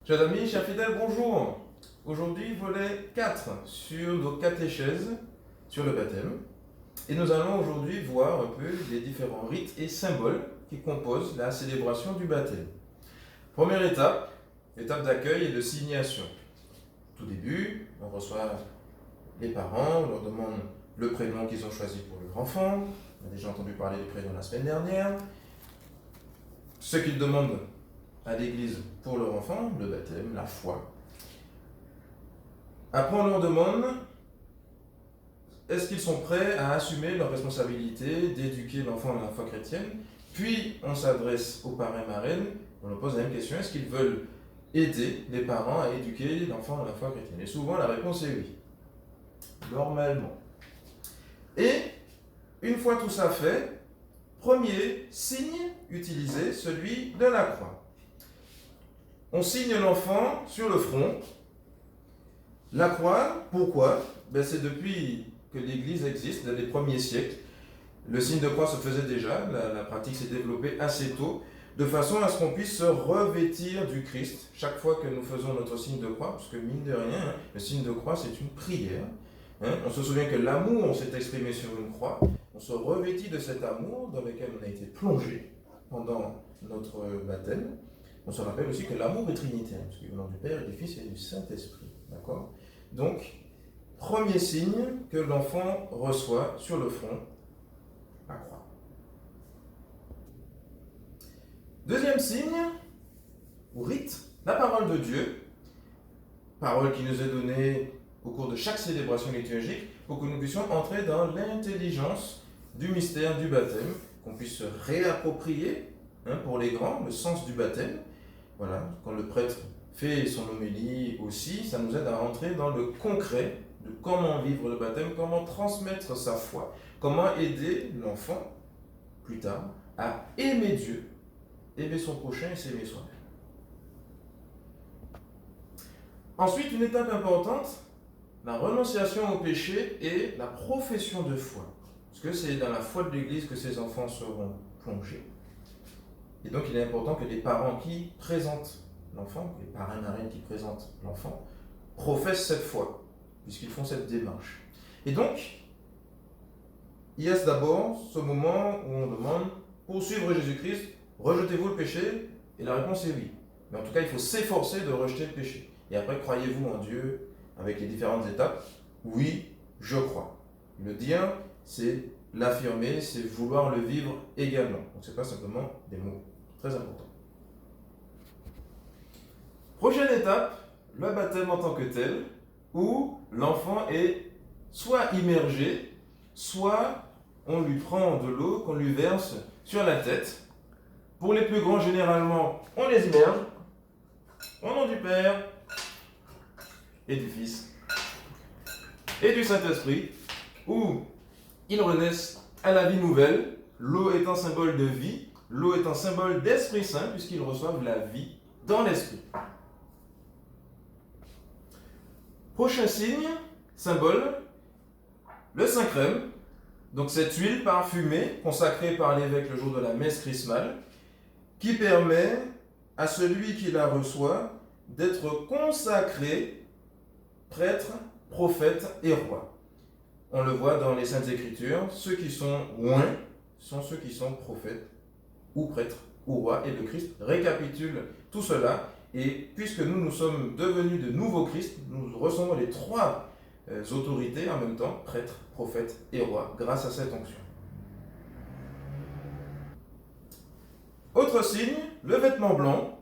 Chers amis, chers fidèles, bonjour. Aujourd'hui, volet 4 sur nos catéchèses sur le baptême. Et nous allons aujourd'hui voir un peu les différents rites et symboles qui composent la célébration du baptême. Première étape, étape d'accueil et de signation. Tout début, on reçoit les parents, on leur demande le prénom qu'ils ont choisi pour leur enfant. On a déjà entendu parler du prénom la semaine dernière. Ce qu'ils demandent à l'église pour leur enfant, le baptême, la foi. Après, on leur demande est-ce qu'ils sont prêts à assumer leur responsabilité d'éduquer l'enfant à la foi chrétienne. Puis, on s'adresse aux parrains marraines, on leur pose la même question est-ce qu'ils veulent aider les parents à éduquer l'enfant à la foi chrétienne. Et souvent, la réponse est oui. Normalement. Et, une fois tout ça fait, premier signe utilisé, celui de la croix. On signe l'enfant sur le front. La croix, pourquoi? C'est depuis que l'Église existe, dans les premiers siècles. Le signe de croix se faisait déjà, la pratique s'est développée assez tôt, de façon à ce qu'on puisse se revêtir du Christ chaque fois que nous faisons notre signe de croix, parce que mine de rien, le signe de croix c'est une prière. On se souvient que l'amour, on s'est exprimé sur une croix, on se revêtit de cet amour dans lequel on a été plongé pendant notre baptême. On se rappelle aussi que l'amour est trinitaire, parce qu'il est au nom du Père et du Fils et du Saint-Esprit. D'accord ? Donc, premier signe que l'enfant reçoit sur le front, la croix. Deuxième signe, ou rite, la parole de Dieu, parole qui nous est donnée au cours de chaque célébration liturgique, pour que nous puissions entrer dans l'intelligence du mystère du baptême, qu'on puisse se réapproprier, pour les grands, le sens du baptême. Voilà, quand le prêtre fait son homélie aussi, ça nous aide à entrer dans le concret de comment vivre le baptême, comment transmettre sa foi, comment aider l'enfant, plus tard, à aimer Dieu, aimer son prochain et s'aimer soi-même. Ensuite, une étape importante, la renonciation au péché et la profession de foi. Parce que c'est dans la foi de l'Église que ces enfants seront plongés. Et donc, il est important que les parents qui présentent l'enfant, les parrains marraines qui présentent l'enfant, professent cette foi, puisqu'ils font cette démarche. Et donc, il y a d'abord ce moment où on demande, pour suivre Jésus-Christ, rejetez-vous le péché? Et la réponse est oui. Mais en tout cas, il faut s'efforcer de rejeter le péché. Et après, croyez-vous en Dieu avec les différentes étapes? Oui, je crois. Le dire, c'est l'affirmer, c'est vouloir le vivre également. Donc, ce n'est pas simplement des mots. Très important. Prochaine étape, le baptême en tant que tel, où l'enfant est soit immergé, soit on lui prend de l'eau qu'on lui verse sur la tête. Pour les plus grands, généralement, on les immerge. Au nom du Père et du Fils et du Saint-Esprit, où ils renaissent à la vie nouvelle, l'eau étant symbole de vie, l'eau est un symbole d'Esprit Saint, puisqu'ils reçoivent la vie dans l'Esprit. Prochain signe, symbole, le Saint-Crème. Donc cette huile parfumée, consacrée par l'évêque le jour de la messe chrismale, qui permet à celui qui la reçoit d'être consacré prêtre, prophète et roi. On le voit dans les Saintes Écritures, ceux qui sont oints sont ceux qui sont prophètes ou prêtres ou rois, et le Christ récapitule tout cela. Et puisque nous sommes devenus de nouveaux Christ, nous recevons les trois autorités en même temps, prêtres, prophètes et rois, grâce à cette onction. Autre signe, le vêtement blanc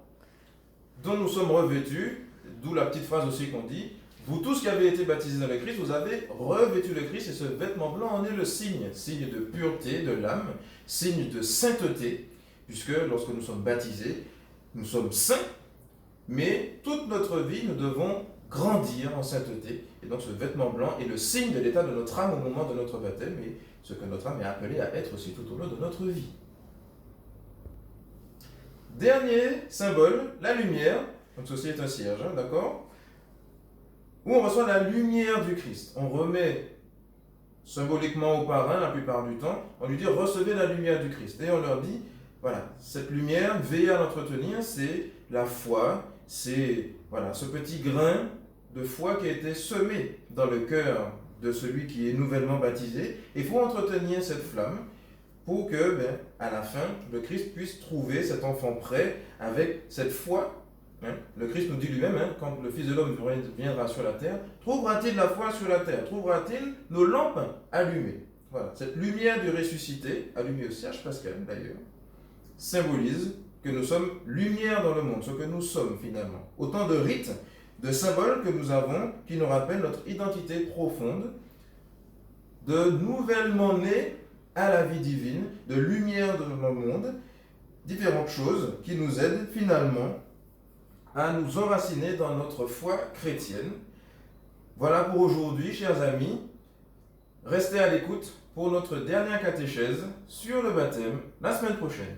dont nous sommes revêtus, d'où la petite phrase aussi qu'on dit, vous tous qui avez été baptisés dans le Christ, vous avez revêtu le Christ, et ce vêtement blanc en est le signe, signe de pureté de l'âme, signe de sainteté, puisque lorsque nous sommes baptisés, nous sommes saints, mais toute notre vie, nous devons grandir en sainteté. Et donc ce vêtement blanc est le signe de l'état de notre âme au moment de notre baptême, et ce que notre âme est appelée à être aussi tout au long de notre vie. Dernier symbole, la lumière. Donc ceci est un cierge, d'accord? Où on reçoit la lumière du Christ. On remet symboliquement au parrain, la plupart du temps, on lui dit recevez la lumière du Christ. Et on leur dit, voilà, cette lumière, veillez à l'entretenir, c'est la foi c'est voilà, ce petit grain de foi qui a été semé dans le cœur de celui qui est nouvellement baptisé. Il faut entretenir cette flamme pour que, à la fin, le Christ puisse trouver cet enfant prêt avec cette foi. Le Christ nous dit lui-même, quand le Fils de l'homme viendra sur la terre, trouvera-t-il la foi sur la terre? Trouvera-t-il nos lampes allumées? Voilà, cette lumière du ressuscité, allumée au cierge pascal d'ailleurs, symbolise que nous sommes lumière dans le monde, ce que nous sommes finalement. Autant de rites, de symboles que nous avons qui nous rappellent notre identité profonde, de nouvellement nés à la vie divine, de lumière dans le monde, différentes choses qui nous aident finalement à nous enraciner dans notre foi chrétienne. Voilà pour aujourd'hui, chers amis. Restez à l'écoute pour notre dernière catéchèse sur le baptême la semaine prochaine.